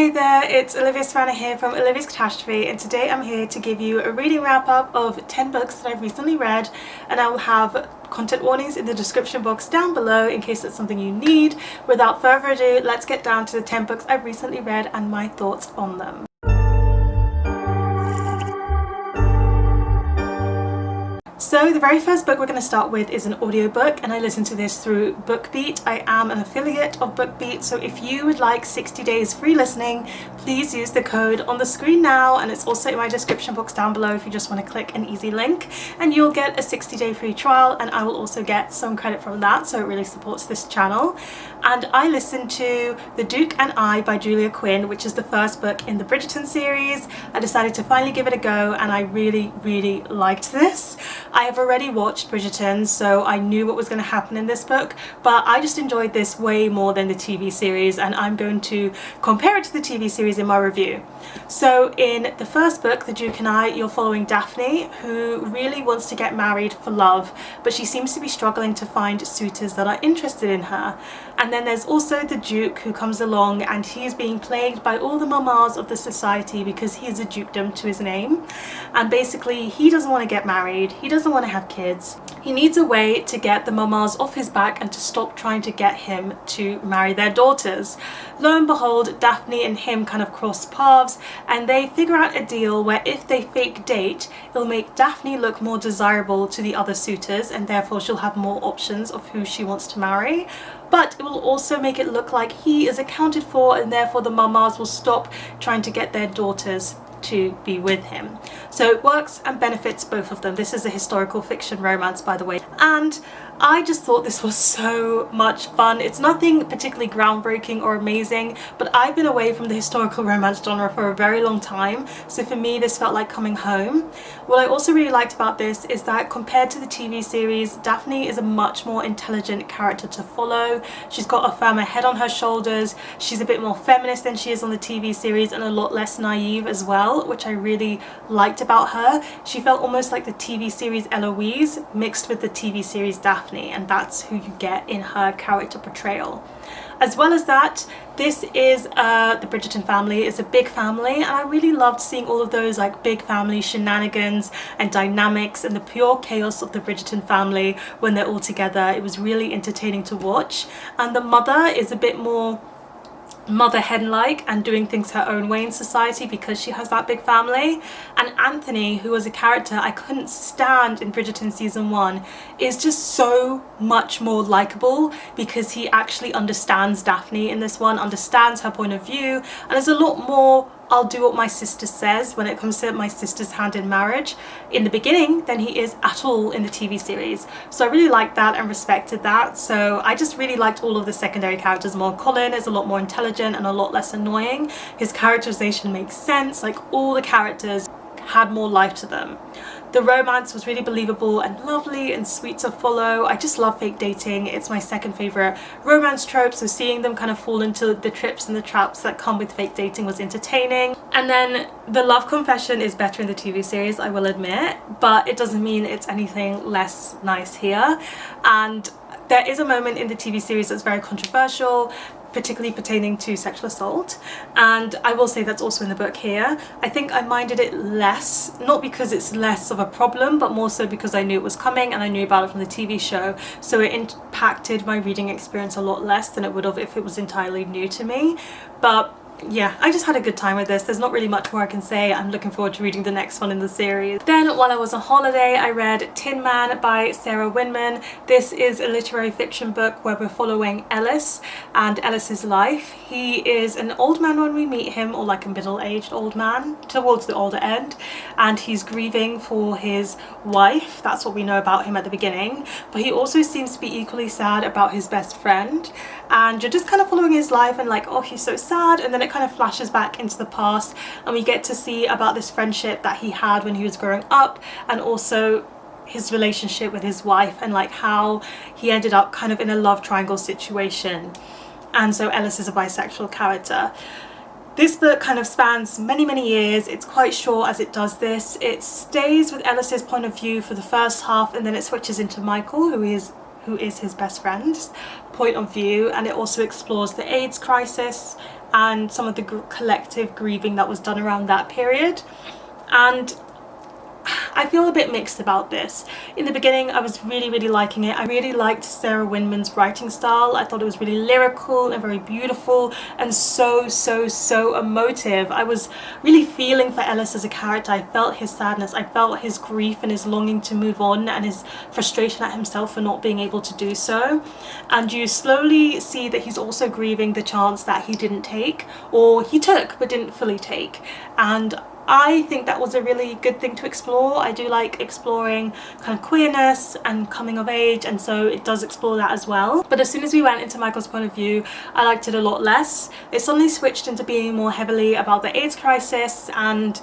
Hey there, it's Swapna here from Olivia's Catastrophe, and today I'm here to give you a reading wrap up of 10 books that I've recently read, and I will have content warnings in the description box down below in case it's something you need. Without further ado, let's get down to the 10 books I've recently read and my thoughts on them. So the very first book we're going to start with is an audiobook, and I listened to this through BookBeat. I am an affiliate of BookBeat, so if you would like 60 days free listening, please use the code on the screen now, and it's also in my description box down below if you just want to click an easy link, and you'll get a 60-day free trial, and I will also get some credit from that, so it really supports this channel. And I listened to The Duke and I by Julia Quinn, which is the first book in the Bridgerton series. I decided to finally give it a go, and I really liked this. I have already watched Bridgerton, so I knew what was going to happen in this book, but I just enjoyed this way more than the TV series, and I'm going to compare it to the TV series in my review. So in the first book, The Duke and I, you're following Daphne, who really wants to get married for love, but she seems to be struggling to find suitors that are interested in her. And then there's also the Duke, who comes along, and he's being plagued by all the mamas of the society because he has a dukedom to his name, and basically he doesn't want to get married, he doesn't want to have kids. He needs a way to get the mamas off his back and to stop trying to get him to marry their daughters. Lo and behold, Daphne and him kind of cross paths, and they figure out a deal where if they fake date, it'll make Daphne look more desirable to the other suitors, and therefore she'll have more options of who she wants to marry. But it will also make it look like he is accounted for, and therefore the mamas will stop trying to get their daughters to be with him. So it works and benefits both of them. This is a historical fiction romance, by the way, and I just thought this was so much fun. It's nothing particularly groundbreaking or amazing, but I've been away from the historical romance genre for a very long time, so for me this felt like coming home. What I also really liked about this is that compared to the TV series, Daphne is a much more intelligent character to follow. She's got a firmer head on her shoulders, she's a bit more feminist than she is on the TV series, and a lot less naive as well, which I really liked about her. She felt almost like the TV series Eloise mixed with the TV series Daphne, and that's who you get in her character portrayal. As well as that, this is the Bridgerton family is a big family, and I really loved seeing all of those like big family shenanigans and dynamics and the pure chaos of the Bridgerton family when they're all together. It was really entertaining to watch, and the mother is a bit more mother hen-like and doing things her own way in society because she has that big family. And Anthony, who was a character I couldn't stand in Bridgerton season 1, is just so much more likable because he actually understands Daphne in this one, understands her point of view, and there's a lot more I'll do what my sister says when it comes to my sister's hand in marriage in the beginning than he is at all in the TV series. So I really liked that and respected that. So I just really liked all of the secondary characters more. Colin is a lot more intelligent and a lot less annoying. His characterization makes sense. Like, all the characters had more life to them. The romance was really believable and lovely and sweet to follow. I just love fake dating. It's my second favourite romance trope, so seeing them kind of fall into the trips and the traps that come with fake dating was entertaining. And then the love confession is better in the TV series, I will admit, but it doesn't mean it's anything less nice here. And there is a moment in the TV series that's very controversial, particularly pertaining to sexual assault, and I will say that's also in the book here. I think I minded it less, not because it's less of a problem, but more so because I knew it was coming and I knew about it from the TV show, so it impacted my reading experience a lot less than it would have if it was entirely new to me. But yeah, I just had a good time with this. There's not really much more I can say. I'm looking forward to reading the next one in the series. Then while I was on holiday, I read Tin Man by Sarah Winman. This is a literary fiction book where we're following Ellis and Ellis's life. He is an old man when we meet him, or like a middle-aged old man towards the older end, and he's grieving for his wife. That's what we know about him at the beginning, but he also seems to be equally sad about his best friend, and you're just kind of following his life and like, oh, he's so sad, and then it kind of flashes back into the past and we get to see about this friendship that he had when he was growing up, and also his relationship with his wife, and like how he ended up kind of in a love triangle situation. And so Ellis is a bisexual character. This book kind of spans many years. It's quite short as it does this. It stays with Ellis's point of view for the first half, and then it switches into Michael, who is his best friend's point of view, and it also explores the AIDS crisis and some of the collective grieving that was done around that period. And I feel a bit mixed about this. In the beginning, I was really liking it. I really liked Sarah Winman's writing style. I thought it was really lyrical and very beautiful and so emotive. I was really feeling for Ellis as a character. I felt his sadness. I felt his grief and his longing to move on and his frustration at himself for not being able to do so. And you slowly see that he's also grieving the chance that he didn't take, or he took but didn't fully take. And I think that was a really good thing to explore. I do like exploring kind of queerness and coming of age, and so it does explore that as well. But as soon as we went into Michael's point of view, I liked it a lot less. It suddenly switched into being more heavily about the AIDS crisis, and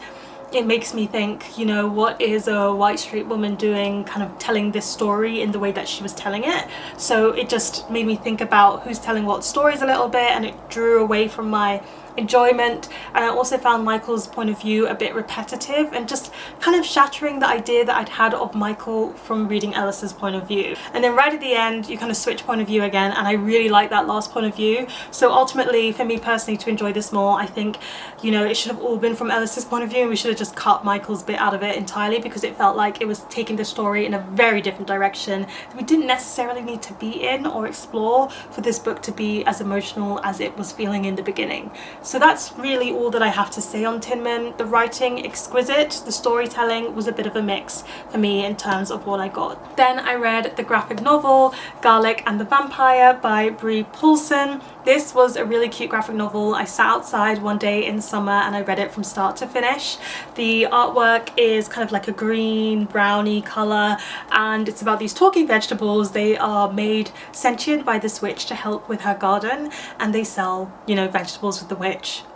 it makes me think, you know, what is a white straight woman doing kind of telling this story in the way that she was telling it? So it just made me think about who's telling what stories a little bit, and it drew away from my enjoyment. And I also found Michael's point of view a bit repetitive and just kind of shattering the idea that I'd had of Michael from reading Ellis's point of view. And then right at the end you kind of switch point of view again, and I really like that last point of view. So ultimately, for me personally, to enjoy this more, I think, you know, it should have all been from Ellis's point of view, and we should have just cut Michael's bit out of it entirely, because it felt like it was taking the story in a very different direction that we didn't necessarily need to be in or explore for this book to be as emotional as it was feeling in the beginning. So that's really all that I have to say on Tin Man. The writing, exquisite. The storytelling was a bit of a mix for me in terms of what I got. Then I read the graphic novel Garlic and the Vampire by Bree Paulsen. This was a really cute graphic novel. I sat outside one day in summer and I read it from start to finish. The artwork is kind of like a green browny colour, and it's about these talking vegetables. They are made sentient by this witch to help with her garden, and they sell, you know, vegetables with the witch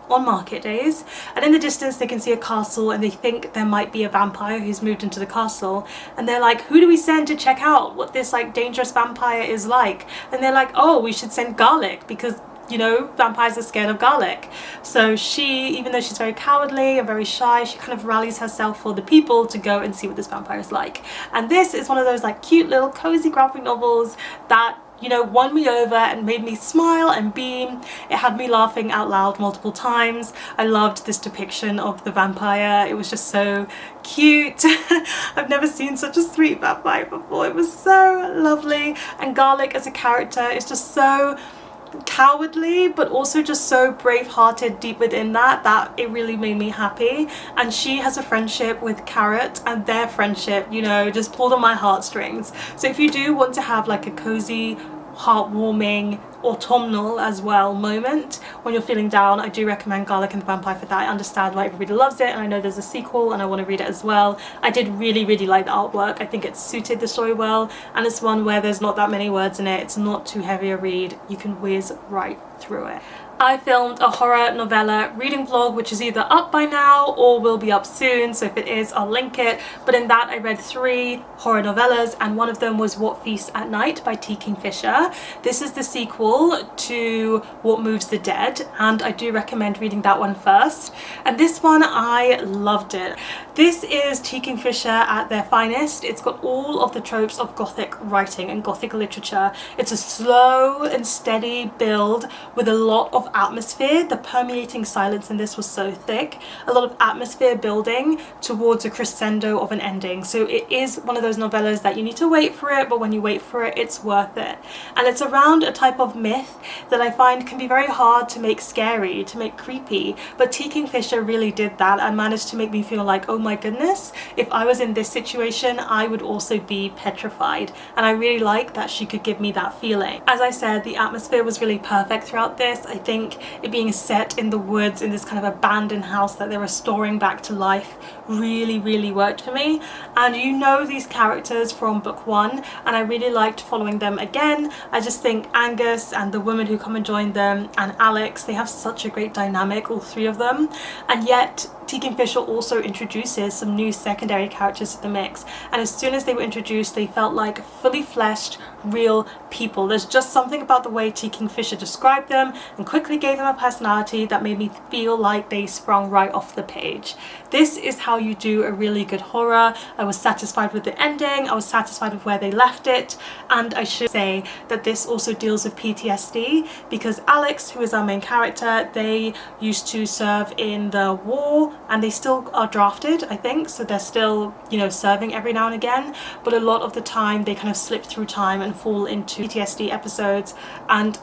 on market days. And in the distance they can see a castle, and they think there might be a vampire who's moved into the castle, and they're like, who do we send to check out what this like dangerous vampire is like? And they're like, oh, we should send Garlic, because, you know, vampires are scared of garlic. So she, even though she's very cowardly and very shy, she kind of rallies herself for the people to go and see what this vampire is like. And this is one of those like cute little cozy graphic novels that, you know, won me over and made me smile and beam. It had me laughing out loud multiple times. I loved this depiction of the vampire. It was just so cute. I've never seen such a sweet vampire before. It was so lovely. And Garlic as a character is just so cowardly, but also just so brave-hearted deep within that it really made me happy. And she has a friendship with Carrot, and their friendship, you know, just pulled on my heartstrings. So if you do want to have like a cozy, heartwarming, autumnal as well moment when you're feeling down, I do recommend Garlic and the Vampire for that. I understand why everybody loves it, and I know there's a sequel and I want to read it as well. I did really like the artwork. I think it suited the story well, and it's one where there's not that many words in it. It's not too heavy a read. You can whiz right through it. I filmed a horror novella reading vlog, which is either up by now or will be up soon, so if it is, I'll link it. But in that I read 3 horror novellas, and one of them was What Feasts at Night by Kingfisher. This is the sequel to What Moves the Dead, and I do recommend reading that one first. And this one, I loved it. This is Kingfisher at their finest. It's got all of the tropes of Gothic writing and Gothic literature. It's a slow and steady build with a lot of atmosphere. The permeating silence in this was so thick. A lot of atmosphere building towards a crescendo of an ending. So it is one of those novellas that you need to wait for it, but when you wait for it, it's worth it. And it's around a type of myth that I find can be very hard to make scary, to make creepy. But Kingfisher really did that and managed to make me feel like, oh my goodness, if I was in this situation, I would also be petrified. And I really like that she could give me that feeling. As I said, the atmosphere was really perfect throughout this. I think it being set in the woods in this kind of abandoned house that they're restoring back to life really worked for me. And you know these characters from book 1, and I really liked following them again. I just think Angus and the woman who come and join them and Alex, they have such a great dynamic, all 3 of them. And yet Kingfisher also introduces some new secondary characters to the mix, and as soon as they were introduced, they felt like fully fleshed, real people. There's just something about the way T. Kingfisher described them and quickly gave them a personality that made me feel like they sprung right off the page. This is how you do a really good horror. I was satisfied with the ending, I was satisfied with where they left it, and I should say that this also deals with PTSD because Alex, who is our main character, they used to serve in the war and they still are drafted, I think, so they're still, you know, serving every now and again, but a lot of the time they kind of slip through time and fall into PTSD episodes. And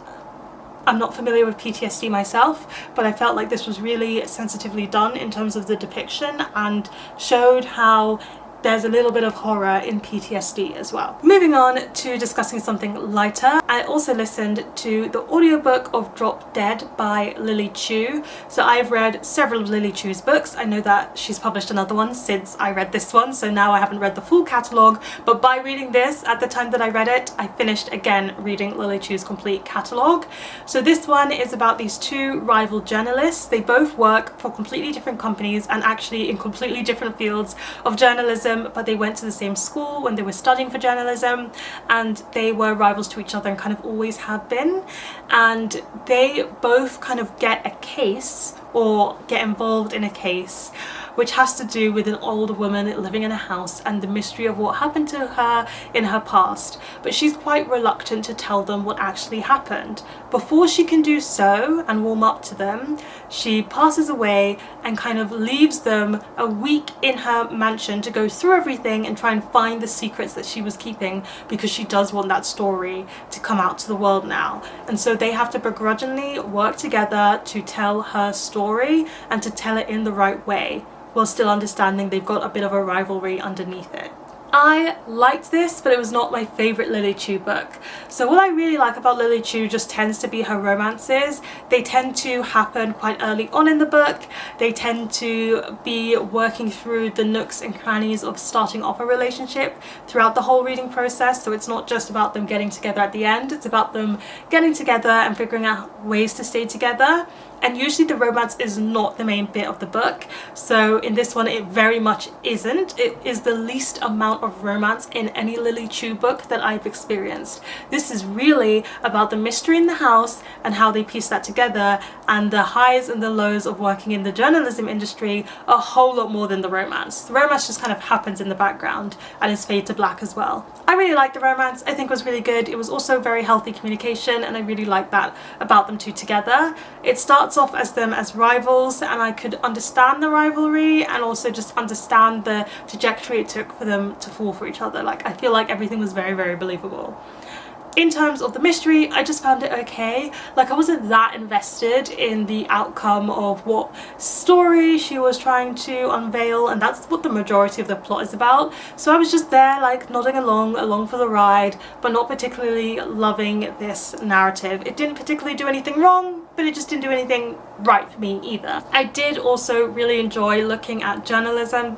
I'm not familiar with PTSD myself, but I felt like this was really sensitively done in terms of the depiction and showed how there's a little bit of horror in PTSD as well. Moving on to discussing something lighter, I also listened to the audiobook of Drop Dead by Lily Chu. So I've read several of Lily Chu's books. I know that she's published another one since I read this one, so now I haven't read the full catalogue, but by reading this, at the time that I read it, I finished again reading Lily Chu's complete catalogue. So this one is about these two rival journalists. They both work for completely different companies and actually in completely different fields of journalism, but they went to the same school when they were studying for journalism, and they were rivals to each other and kind of always have been. And they both kind of get a case or get involved in a case which has to do with an old woman living in a house and the mystery of what happened to her in her past, but she's quite reluctant to tell them what actually happened. Before she can do so and warm up to them, she passes away and kind of leaves them a week in her mansion to go through everything and try and find the secrets that she was keeping, because she does want that story to come out to the world now. And so they have to begrudgingly work together to tell her story and to tell it in the right way, while still understanding they've got a bit of a rivalry underneath it. I liked this, but it was not my favourite Lily Chu book. So what I really like about Lily Chu just tends to be her romances. They tend to happen quite early on in the book. They tend to be working through the nooks and crannies of starting off a relationship throughout the whole reading process. So it's not just about them getting together at the end, it's about them getting together and figuring out ways to stay together. And usually the romance is not the main bit of the book. So in this one, it very much isn't. It is the least amount of romance in any Lily Chu book that I've experienced. This is really about the mystery in the house and how they piece that together, and the highs and the lows of working in the journalism industry, a whole lot more than the romance. The romance just kind of happens in the background and is fade to black as well. I really liked the romance. I think it was really good. It was also very healthy communication, and I really liked that about them two together. It starts off as them as rivals, and I could understand the rivalry and also just understand the trajectory it took for them to fall for each other. Like, I feel like everything was very, very believable. In terms of the mystery, I just found it okay. Like, I wasn't that invested in the outcome of what story she was trying to unveil, and that's what the majority of the plot is about. So I was just there, like, nodding along for the ride, but not particularly loving this narrative. It didn't particularly do anything wrong, but it just didn't do anything right for me either. I did also really enjoy looking at journalism.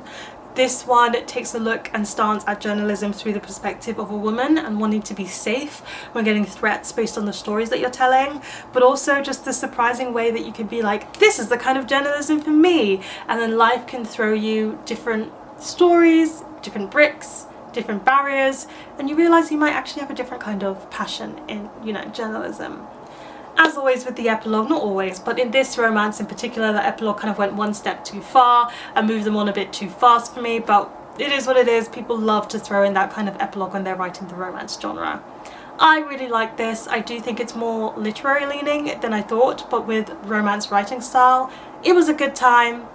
This one takes a look and stance at journalism through the perspective of a woman and wanting to be safe when getting threats based on the stories that you're telling, but also just the surprising way that you could be like, this is the kind of journalism for me, and then life can throw you different stories, different bricks, different barriers, and you realise you might actually have a different kind of passion in, you know, journalism. As always with the epilogue, not always, but in this romance in particular, the epilogue kind of went one step too far and moved them on a bit too fast for me, but it is what it is. People love to throw in that kind of epilogue when they're writing the romance genre. I really like this. I do think it's more literary leaning than I thought, but with romance writing style, it was a good time,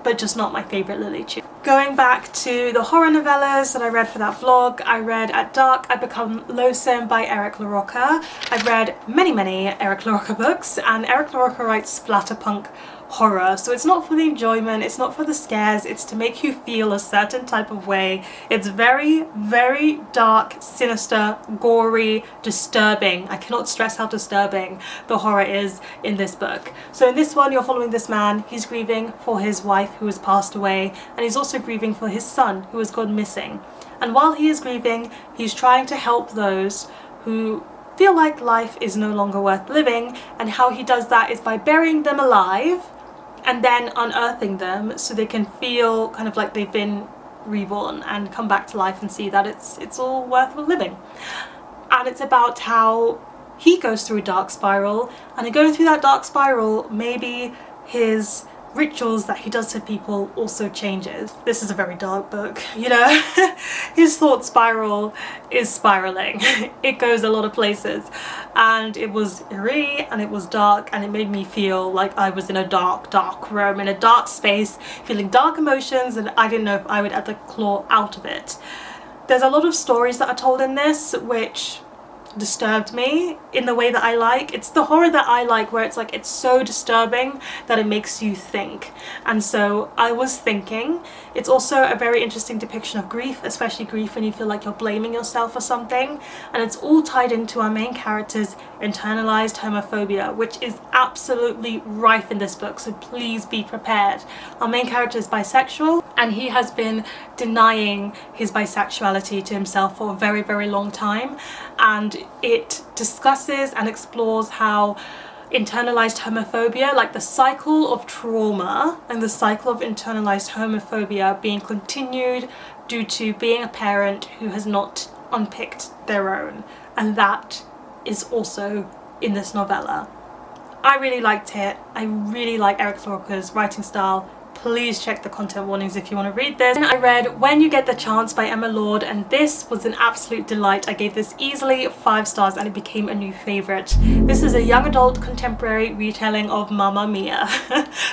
but just not my favourite Lily Chu. Going back to the horror novellas that I read for that vlog, I read At Dark, I Become Loathsome by LaRocca. I've read many Eric LaRocca books, and Eric LaRocca writes splatterpunk horror, so it's not for the enjoyment, it's not for the scares, it's to make you feel a certain type of way. It's very, very dark, sinister, gory, disturbing. I cannot stress how disturbing the horror is in this book. So in this one, you're following this man. He's grieving for his wife who has passed away, and he's also grieving for his son who has gone missing. And while he is grieving, he's trying to help those who feel like life is no longer worth living, and how he does that is by burying them alive and then unearthing them so they can feel kind of like they've been reborn and come back to life and see that it's all worth living. and it's about how he goes through a dark spiral, and in going through that dark spiral, maybe his rituals that he does to people also changes. This is a very dark book, you know. His thought spiral is spiraling. It goes a lot of places, and it was eerie and it was dark, and it made me feel like I was in a dark room, in a dark space, feeling dark emotions, and I didn't know if I would ever claw out of it. There's a lot of stories that are told in this which disturbed me in the way that I like. It's the horror that I like, where it's like it's so disturbing that it makes you think. And so I was thinking. It's also a very interesting depiction of grief, especially grief when you feel like you're blaming yourself for something, and it's all tied into our main character's internalized homophobia, which is absolutely rife in this book, so please be prepared. Our main character is bisexual, and he has been denying his bisexuality to himself for a very, very long time, and it discusses and explores how internalized homophobia, like the cycle of trauma and the cycle of internalized homophobia being continued due to being a parent who has not unpicked their own, and that is also in this novella. I really liked it. I really like Eric LaRocca's writing style. Please check the content warnings if you want to read this. And I read When You Get the Chance by Emma Lord, and this was an absolute delight. I gave this easily 5 stars and it became a new favourite. This is a young adult contemporary retelling of Mamma Mia.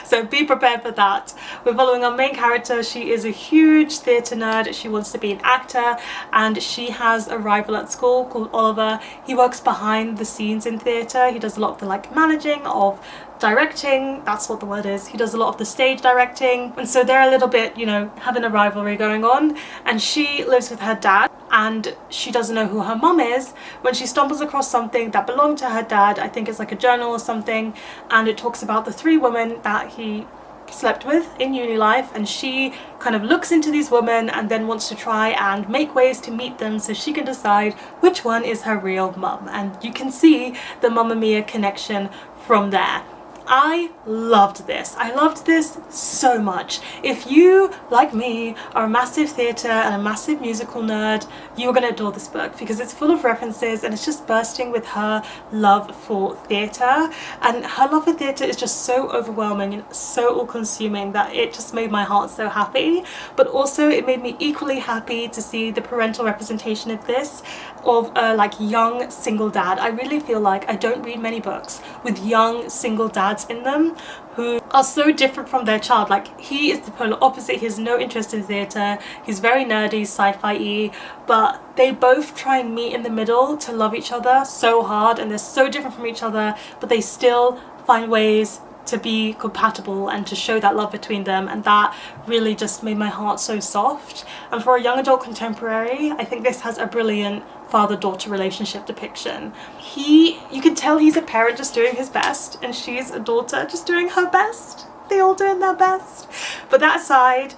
So be prepared for that. We're following our main character. She is a huge theatre nerd. She wants to be an actor, and she has a rival at school called Oliver. He works behind the scenes in theatre. He does a lot of the like managing, of directing, that's what the word is. He does a lot of the stage directing, and so they're a little bit, you know, having a rivalry going on. And she lives with her dad, and she doesn't know who her mum is when she stumbles across something that belonged to her dad. I think it's like a journal or something, and it talks about the 3 women that he slept with in uni life, and she kind of looks into these women and then wants to try and make ways to meet them so she can decide which one is her real mum. And you can see the Mamma Mia connection from there. I loved this. I loved this so much. If you, like me, are a massive theatre and a massive musical nerd, you're going to adore this book because it's full of references, and it's just bursting with her love for theatre. And her love for theatre is just so overwhelming and so all-consuming that it just made my heart so happy. But also it made me equally happy to see the parental representation of this, of a like young single dad. I really feel like I don't read many books with young single dads in them who are so different from their child. Like, he is the polar opposite. He has no interest in theatre. He's very nerdy, sci-fi-y, but they both try and meet in the middle to love each other so hard, and they're so different from each other, but they still find ways to be compatible and to show that love between them, and that really just made my heart so soft. And for a young adult contemporary, I think this has a brilliant father-daughter relationship depiction. You can tell he's a parent just doing his best, and she's a daughter just doing her best. They all doing their best. But that aside,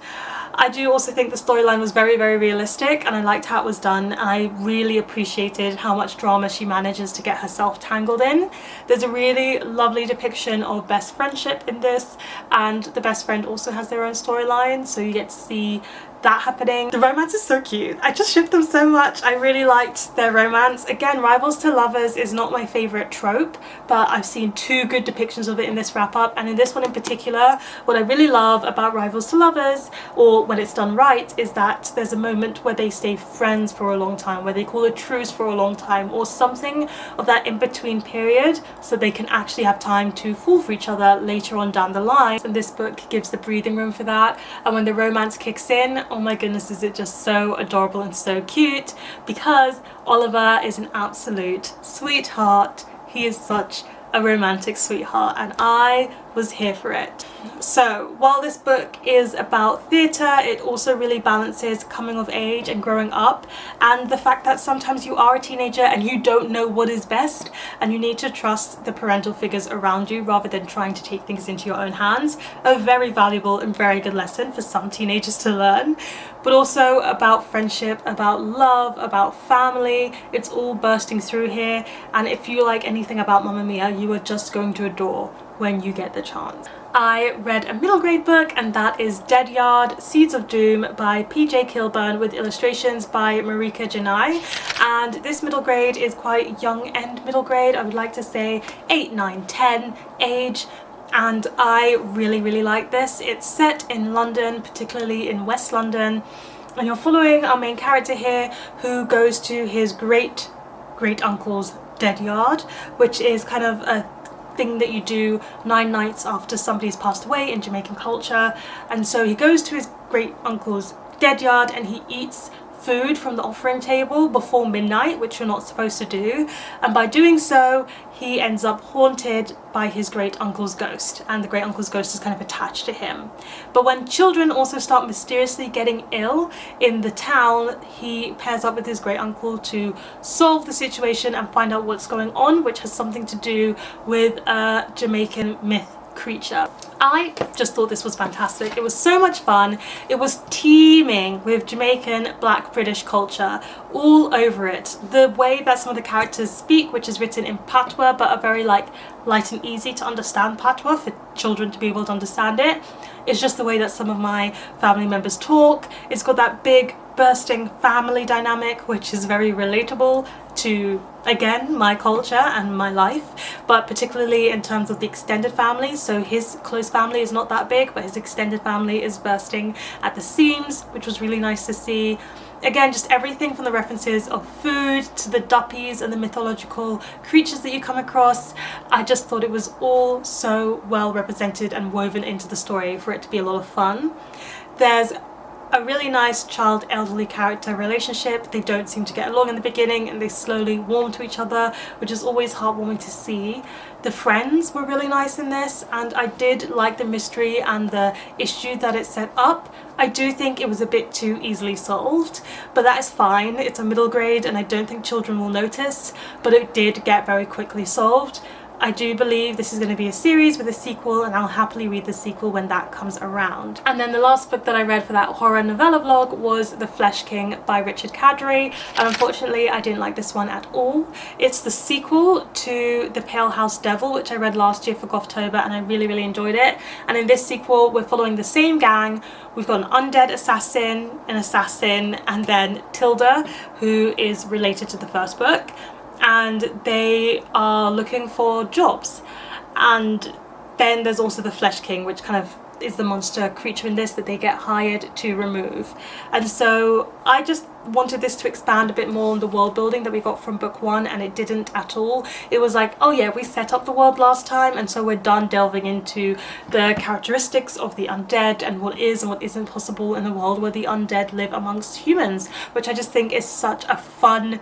I do also think the storyline was very, very realistic, and I liked how it was done. I really appreciated how much drama she manages to get herself tangled in. There's a really lovely depiction of best friendship in this, and the best friend also has their own storyline, so you get to see that happening. The romance is so cute. I just ship them so much. I really liked their romance. Again, rivals to lovers is not my favourite trope, but I've seen 2 good depictions of it in this wrap-up, and in this one in particular, what I really love about rivals to lovers, or when it's done right, is that there's a moment where they stay friends for a long time, where they call a truce for a long time, or something of that in-between period, so they can actually have time to fall for each other later on down the line. And this book gives the breathing room for that, and when the romance kicks in, oh my goodness, is it just so adorable and so cute, because Oliver is an absolute sweetheart. He is such a romantic sweetheart, and I was here for it. So while this book is about theatre, it also really balances coming of age and growing up, and the fact that sometimes you are a teenager and you don't know what is best, and you need to trust the parental figures around you rather than trying to take things into your own hands. A very valuable and very good lesson for some teenagers to learn. But also about friendship, about love, about family. It's all bursting through here, and if you like anything about Mamma Mia, you are just going to adore When You Get the Chance. I read a middle grade book, and that is Dead Yard, Seeds of Doom by PJ Kilburn, with illustrations by Jenai. and this middle grade is quite young end middle grade. I would like to say 8, 9, 10 age, and I really like this. It's set in London, particularly in West London, and you're following our main character here who goes to his great uncle's dead yard, which is kind of a thing that you do 9 nights after somebody's passed away in Jamaican culture. And so he goes to his great uncle's dead yard and he eats food from the offering table before midnight, which you're not supposed to do, and by doing so he ends up haunted by his great uncle's ghost, and the great uncle's ghost is kind of attached to him. But when children also start mysteriously getting ill in the town, he pairs up with his great uncle to solve the situation and find out what's going on, which has something to do with a Jamaican myth creature. I just thought this was fantastic. It was so much fun. It was teeming with Jamaican Black British culture all over it. The way that some of the characters speak, which is written in patois, but a very like light and easy to understand patois for children to be able to understand it. It's just the way that some of my family members talk. It's got that big bursting family dynamic, which is very relatable to, again, my culture and my life, but particularly in terms of the extended family. So his close family is not that big, but his extended family is bursting at the seams, which was really nice to see. Again, just everything from the references of food to the duppies and the mythological creatures that you come across. I just thought it was all so well represented and woven into the story for it to be a lot of fun. There's a really nice child-elderly character relationship. They don't seem to get along in the beginning and they slowly warm to each other, which is always heartwarming to see. The friends were really nice in this, and I did like the mystery and the issue that it set up. I do think it was a bit too easily solved, but that is fine. It's a middle grade and I don't think children will notice, but it did get very quickly solved. I do believe this is going to be a series with a sequel, and I'll happily read the sequel when that comes around. And then the last book that I read for that horror novella vlog was The Flesh King by Richard Kadrey, and unfortunately I didn't like this one at all. It's the sequel to The Pale House Devil, which I read last year for Gothtober, and I really enjoyed it. And in this sequel we're following the same gang. We've got an undead assassin, and then Tilda, who is related to the first book, and they are looking for jobs. And then there's also the Flesh King, which kind of is the monster creature in this that they get hired to remove. And so I just wanted this to expand a bit more on the world building that we got from book 1, and it didn't at all. It was like, oh yeah, we set up the world last time, and so we're done delving into the characteristics of the undead and what is and what isn't possible in a world where the undead live amongst humans, which I just think is such a fun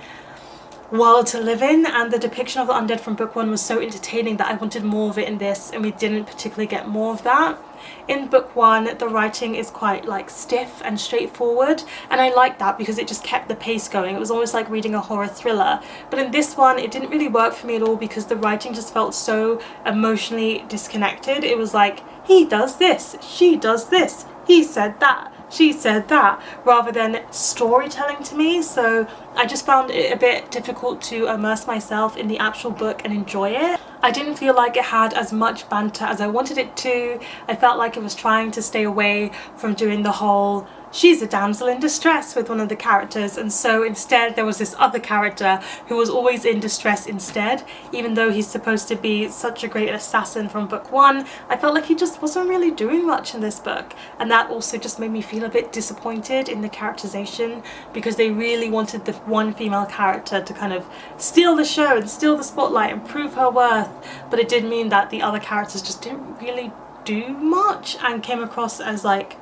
world to live in. And the depiction of the undead from book 1 was so entertaining that I wanted more of it in this, and we didn't particularly get more of that. In book 1 the writing is quite like stiff and straightforward, and I liked that because it just kept the pace going. It was almost like reading a horror thriller. But in this one it didn't really work for me at all because the writing just felt so emotionally disconnected. It was like, he does this, she does this, he said that, she said that, rather than storytelling to me. So I just found it a bit difficult to immerse myself in the actual book and enjoy it. I didn't feel like it had as much banter as I wanted it to. I felt like it was trying to stay away from doing the whole she's a damsel in distress with one of the characters, and so instead there was this other character who was always in distress instead. Even though he's supposed to be such a great assassin from book 1, I felt like he just wasn't really doing much in this book, and that also just made me feel a bit disappointed in the characterization, because they really wanted the one female character to kind of steal the show and steal the spotlight and prove her worth, but it did mean that the other characters just didn't really do much and came across as like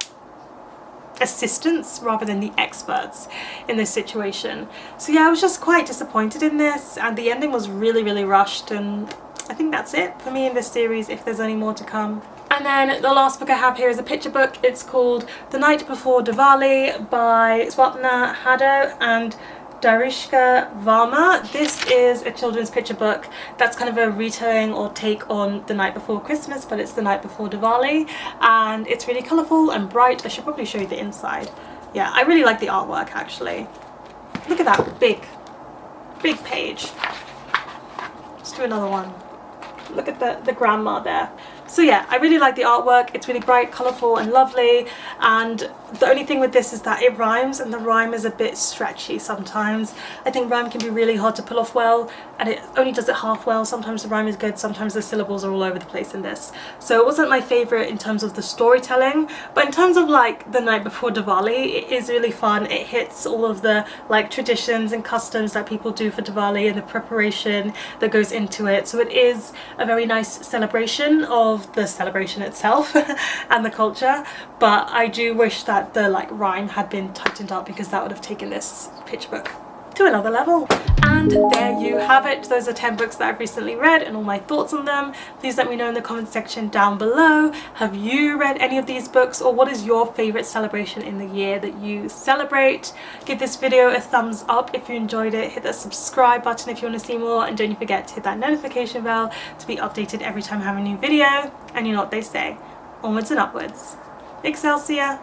assistants rather than the experts in this situation. So yeah, I was just quite disappointed in this, and the ending was really rushed, and I think that's it for me in this series, if there's any more to come. And then the last book I have here is a picture book. It's called The Night Before Diwali by Swapna, Haddow and Darshika, Varma. This is a children's picture book that's kind of a retelling or take on The Night Before Christmas, but it's The Night Before Diwali, and it's really colourful and bright. I should probably show you the inside. Yeah, I really like the artwork actually. Look at that big page. Let's do another one. Look at the grandma there. So yeah, I really like the artwork. It's really bright, colourful and lovely, and the only thing with this is that it rhymes, and the rhyme is a bit stretchy sometimes. I think rhyme can be really hard to pull off well, and it only does it half well. Sometimes the rhyme is good, sometimes the syllables are all over the place in this. So it wasn't my favourite in terms of the storytelling, but in terms of like The Night Before Diwali, it is really fun. It hits all of the like traditions and customs that people do for Diwali and the preparation that goes into it. So it is a very nice celebration of the celebration itself and the culture, but I do wish that the like rhyme had been tightened up, because that would have taken this picture book to another level. And there you have it. Those are 10 books that I've recently read and all my thoughts on them. Please let me know in the comment section down below. Have you read any of these books, or what is your favorite celebration in the year that you celebrate? Give this video a thumbs up if you enjoyed it. Hit that subscribe button if you want to see more, and don't forget to hit that notification bell to be updated every time I have a new video. And you know what they say, onwards and upwards. Excelsior!